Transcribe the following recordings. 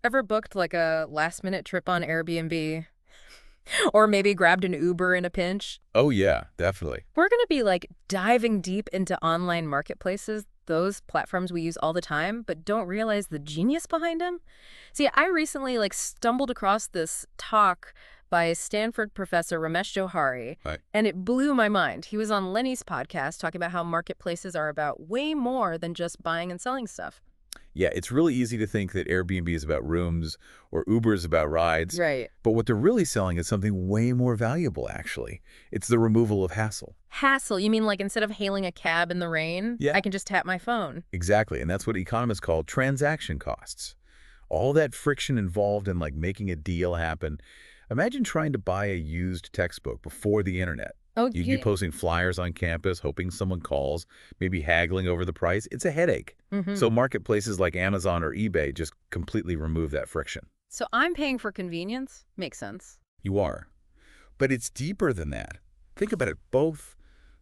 Ever booked like a last-minute trip on Airbnb? Or maybe grabbed an Uber in a pinch? Oh, yeah, definitely. We're going to be like diving deep into online marketplaces, those platforms we use all the time, but don't realize the genius behind them. See, I recently stumbled across this talk by Stanford professor Ramesh Johari, Right. and it blew my mind. He was on Lenny's podcast talking about how marketplaces are about way more than just buying and selling stuff. Yeah, it's really easy to think that Airbnb is about rooms or Uber is about rides. Right. But what they're really selling is something way more valuable, actually. It's the removal of hassle. Hassle, you mean like instead of hailing a cab in the rain, Yeah. I can just tap my phone? Exactly, and that's what economists call transaction costs. All that friction involved in making a deal happen. Imagine trying to buy a used textbook before the internet. Oh, You'd be yeah. posting flyers on campus, hoping someone calls, maybe haggling over the price. It's a headache. Mm-hmm. So marketplaces like Amazon or eBay just completely remove that friction. So I'm paying for convenience? Makes sense. You are. But it's deeper than that. Think about it. Both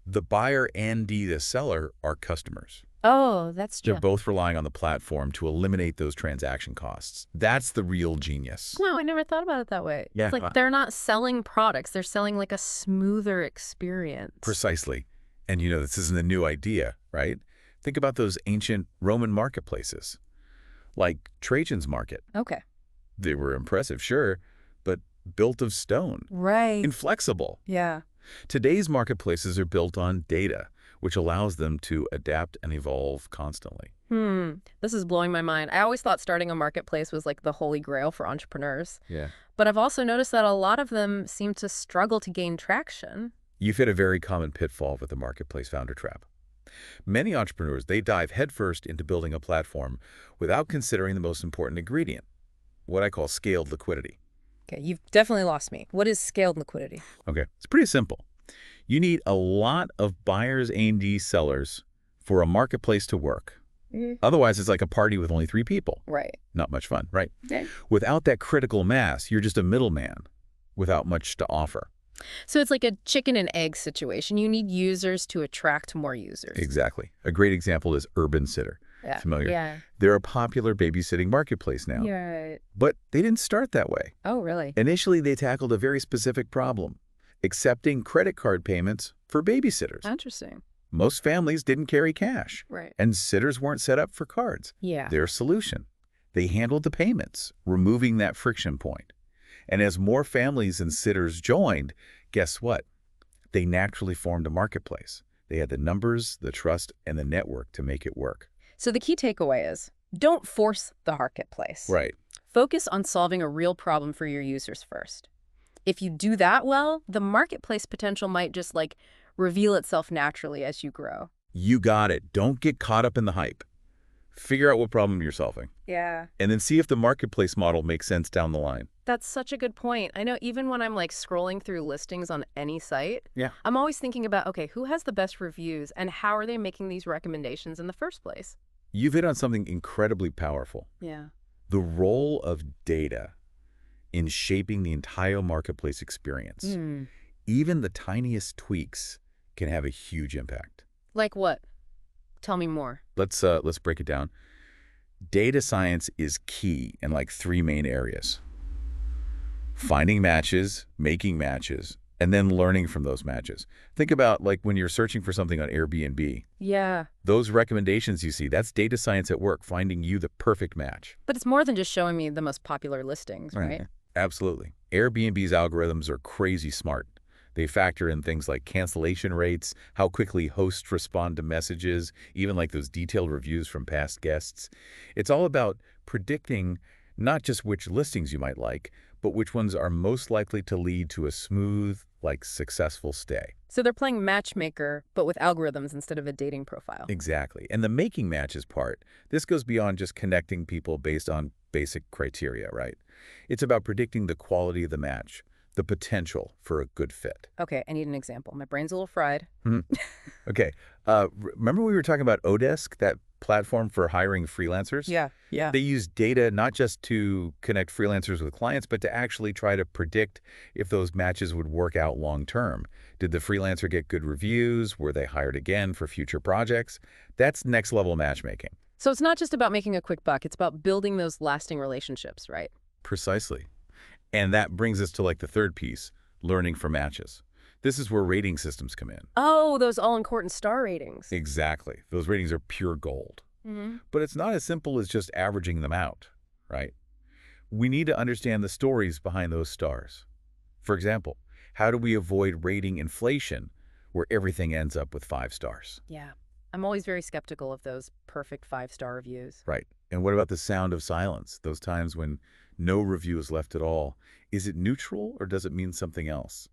the buyer and the seller are customers. Oh, that's They're true. both relying on the platform to eliminate those transaction costs. That's the real genius. No, I never thought about it that way. Yeah. It's like they're not selling products. They're selling like a smoother experience. Precisely. And this isn't a new idea, right? Think about those ancient Roman marketplaces, like Trajan's market. Okay. They were impressive, sure, but built of stone, Right. inflexible. Yeah. Today's marketplaces are built on data, which allows them to adapt and evolve constantly. This is blowing my mind. I always thought starting a marketplace was like the holy grail for entrepreneurs. Yeah. But I've also noticed that a lot of them seem to struggle to gain traction. You've hit a very common pitfall with the marketplace founder trap. Many entrepreneurs, they dive headfirst into building a platform without considering the most important ingredient, what I call scaled liquidity. Okay, you've definitely lost me. What is scaled liquidity? Okay, it's pretty simple. You need a lot of buyers and sellers for a marketplace to work. Otherwise, it's like a party with only 3 people. Right. Not much fun, right? Okay. Without that critical mass, you're just a middleman without much to offer. So it's like a chicken and egg situation. You need users to attract more users. Exactly. A great example is Urban Sitter. Yeah. Familiar? Yeah. They're a popular babysitting marketplace now. Yeah. But they didn't start that way. Oh, really? Initially, they tackled a very specific problem, accepting credit card payments for babysitters. Interesting. Most families didn't carry cash, Right. and sitters weren't set up for cards. Yeah. Their solution: they handled the payments, removing that friction point. And as more families and sitters joined, guess what? They naturally formed a marketplace. They had the numbers, the trust, and the network to make it work. So the key takeaway is don't force the marketplace. Right. Focus on solving a real problem for your users first. If you do that well, the marketplace potential might just reveal itself naturally as you grow. You got it. Don't get caught up in the hype. Figure out what problem you're solving, Yeah. and then see if the marketplace model makes sense down the line. That's such a good point. I know even when I'm scrolling through listings on any site, Yeah. I'm always thinking about, okay, who has the best reviews and how are they making these recommendations in the first place? You've hit on something incredibly powerful: Yeah. the role of data in shaping the entire marketplace experience. Even the tiniest tweaks can have a huge impact. Like what? Tell me more. Let's break it down. Data science is key in 3 main areas: finding matches, making matches, and then learning from those matches. Think about when you're searching for something on Airbnb. Yeah. Those recommendations you see, that's data science at work, finding you the perfect match. But it's more than just showing me the most popular listings, right? Absolutely. Airbnb's algorithms are crazy smart. They factor in things like cancellation rates, how quickly hosts respond to messages, even those detailed reviews from past guests. It's all about predicting not just which listings you might like, but which ones are most likely to lead to a smooth, successful stay. So they're playing matchmaker, but with algorithms instead of a dating profile. Exactly. And the making matches part, this goes beyond just connecting people based on basic criteria, right? It's about predicting the quality of the match, the potential for a good fit. Okay, I need an example. My brain's a little fried. Okay. Remember we were talking about Odesk, that platform for hiring freelancers? Yeah. They use data not just to connect freelancers with clients, but to actually try to predict if those matches would work out long term. Did the freelancer get good reviews? Were they hired again for future projects? That's next level matchmaking. So it's not just about making a quick buck, it's about building those lasting relationships, right? Precisely. And that brings us to like the third piece, learning from matches. This is where rating systems come in. Oh, those all-important star ratings. Exactly. Those ratings are pure gold. Hmm. But it's not as simple as just averaging them out, right? We need to understand the stories behind those stars. For example, how do we avoid rating inflation where everything ends up with 5 stars? Yeah. I'm always very skeptical of those perfect five-star reviews. Right. And what about the sound of silence? Those times when no review is left at all. Is it neutral or does it mean something else?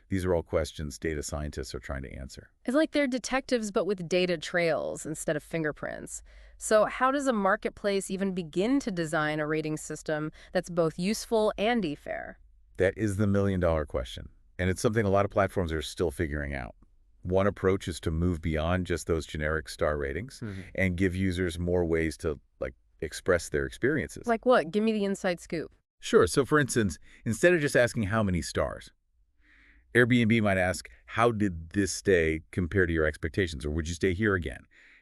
These are all questions data scientists are trying to answer. It's like they're detectives, but with data trails instead of fingerprints. So how does a marketplace even begin to design a rating system that's both useful and fair? That is the million-dollar question. And it's something a lot of platforms are still figuring out. One approach is to move beyond just those generic star ratings and give users more ways to express their experiences. Like what? Give me the inside scoop. Sure. So for instance, instead of just asking how many stars, Airbnb might ask, how did this stay compare to your expectations? Or would you stay here again?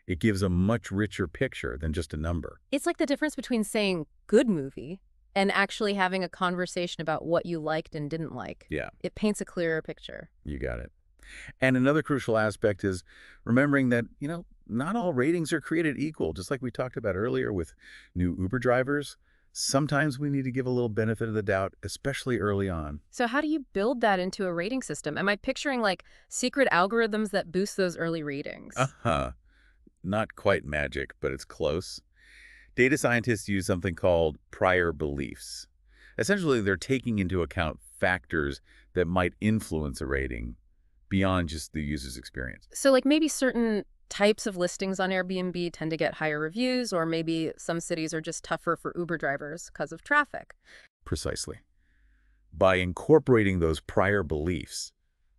It gives a much richer picture than just a number. It's like the difference between saying good movie and actually having a conversation about what you liked and didn't like. Yeah, It paints a clearer picture. you got it. And another crucial aspect is remembering that, not all ratings are created equal. Just like we talked about earlier with new Uber drivers, sometimes we need to give a little benefit of the doubt, especially early on. So how do you build that into a rating system? Am I picturing like secret algorithms that boost those early ratings? Uh-huh. Not quite magic, but it's close. Data scientists use something called prior beliefs. Essentially, they're taking into account factors that might influence a rating beyond just the user's experience. So like maybe certain types of listings on Airbnb tend to get higher reviews, or maybe some cities are just tougher for Uber drivers because of traffic. Precisely. By incorporating those prior beliefs,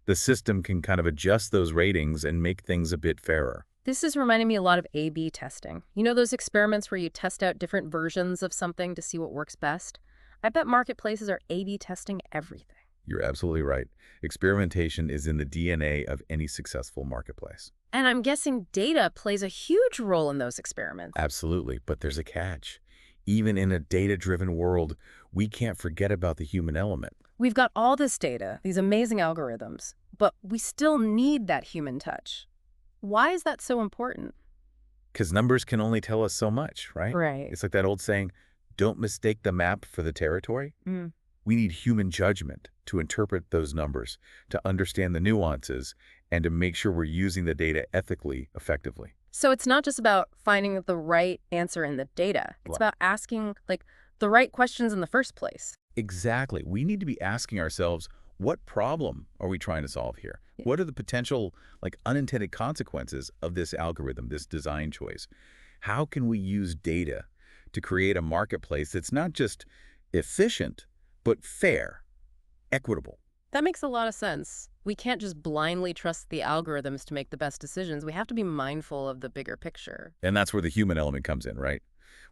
the system can kind of adjust those ratings and make things a bit fairer. This is reminding me a lot of A/B testing. You know those experiments where you test out different versions of something to see what works best? I bet marketplaces are A/B testing everything. You're absolutely right. Experimentation is in the DNA of any successful marketplace. And I'm guessing data plays a huge role in those experiments. Absolutely, but there's a catch. Even in a data-driven world, we can't forget about the human element. We've got all this data, these amazing algorithms, but we still need that human touch. Why is that so important? Because numbers can only tell us so much, right? Right. It's like that old saying, don't mistake the map for the territory. Mm. We need human judgment to interpret those numbers, to understand the nuances, and to make sure we're using the data ethically, effectively. So it's not just about finding the right answer in the data. It's Right. about asking the right questions in the first place. Exactly. We need to be asking ourselves, what problem are we trying to solve here? Yeah. What are the potential, unintended consequences of this algorithm, this design choice? How can we use data to create a marketplace that's not just efficient, but fair, equitable? That makes a lot of sense. We can't just blindly trust the algorithms to make the best decisions. We have to be mindful of the bigger picture. And that's where the human element comes in, right?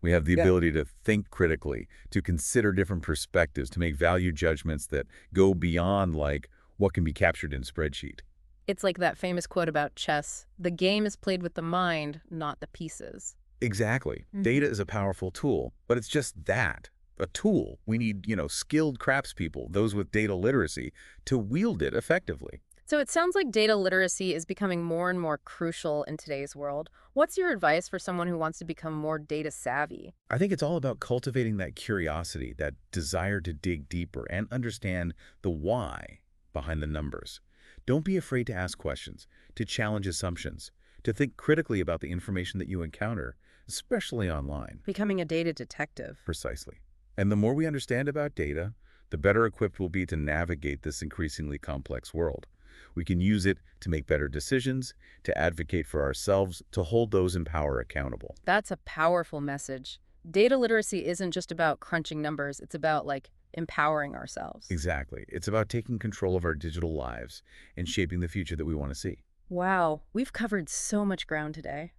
We have the ability to think critically, to consider different perspectives, to make value judgments that go beyond what can be captured in a spreadsheet. It's like that famous quote about chess. The game is played with the mind, not the pieces. Exactly. Mhm. Data is a powerful tool, but it's just that, a tool. We need, skilled craftspeople, those with data literacy, to wield it effectively. So it sounds like data literacy is becoming more and more crucial in today's world. What's your advice for someone who wants to become more data savvy? I think it's all about cultivating that curiosity, that desire to dig deeper and understand the why behind the numbers. Don't be afraid to ask questions, to challenge assumptions, to think critically about the information that you encounter, especially online. Becoming a data detective. Precisely. And the more we understand about data, the better equipped we'll be to navigate this increasingly complex world. We can use it to make better decisions, to advocate for ourselves, to hold those in power accountable. That's a powerful message. Data literacy isn't just about crunching numbers. It's about empowering ourselves. Exactly. It's about taking control of our digital lives and shaping the future that we want to see. Wow, we've covered so much ground today.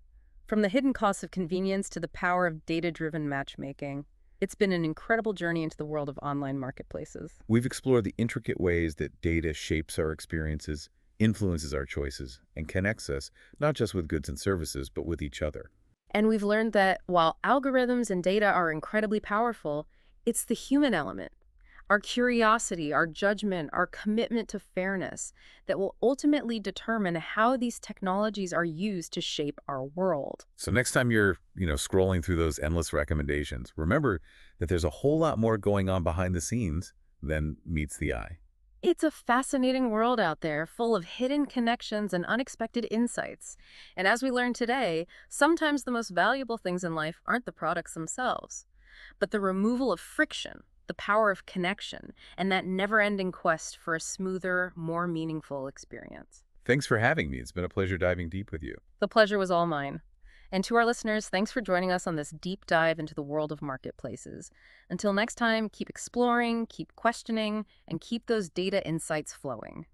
From the hidden costs of convenience to the power of data-driven matchmaking. It's been an incredible journey into the world of online marketplaces. We've explored the intricate ways that data shapes our experiences, influences our choices, and connects us not just with goods and services, but with each other. And we've learned that while algorithms and data are incredibly powerful, it's the human element, our curiosity, our judgment, our commitment to fairness that will ultimately determine how these technologies are used to shape our world. So next time you're, scrolling through those endless recommendations, remember that there's a whole lot more going on behind the scenes than meets the eye. It's a fascinating world out there full of hidden connections and unexpected insights. And as we learned today, sometimes the most valuable things in life aren't the products themselves, but the removal of friction, the power of connection, and that never-ending quest for a smoother, more meaningful experience. Thanks for having me. It's been a pleasure diving deep with you. The pleasure was all mine. And to our listeners, thanks for joining us on this deep dive into the world of marketplaces. Until next time, keep exploring, keep questioning, and keep those data insights flowing.